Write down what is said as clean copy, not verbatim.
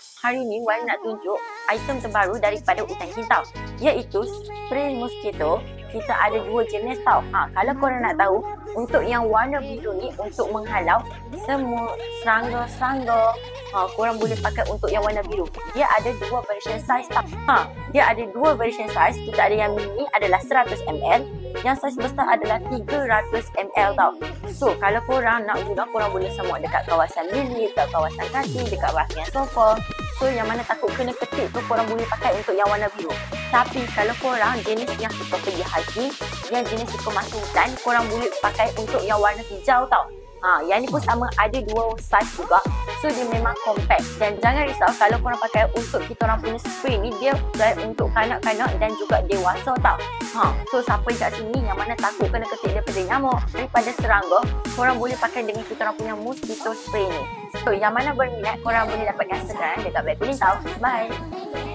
Hari ni Wan nak tunjuk item terbaru daripada Hutan Kintau, iaitu spray mosquito. Kita ada dua jenis tau. Kalau korang nak tahu, untuk yang warna biru ni untuk menghalau semua serangga-serangga. Korang boleh pakai untuk yang warna biru. Dia ada dua version size tau. Dia ada dua version size. Kita ada yang mini adalah 100 ml. Yang saiz besar adalah 300 ml tau. So, kalau korang nak guna, korang boleh semua dekat kawasan bilik, dekat kawasan kaki, dekat bahagian sofa. So, yang mana takut kena ketik tu, korang boleh pakai untuk yang warna biru. Tapi, kalau korang jenis yang suka pergi hiking, yang jenis suka masuk hutan, korang boleh pakai untuk yang warna hijau tau. Yang ni pun sama, ada dua size juga. So dia memang compact. Dan jangan risau kalau korang pakai untuk kita orang punya spray ni, dia baik untuk kanak-kanak dan juga dewasa tau. So siapa kat sini yang mana takut kena ketik daripada nyamuk, daripada serangga, korang boleh pakai dengan kita orang punya mosquito spray ni. So yang mana berminat, korang boleh dapatkan sekarang dekat web Kulintau. Bye.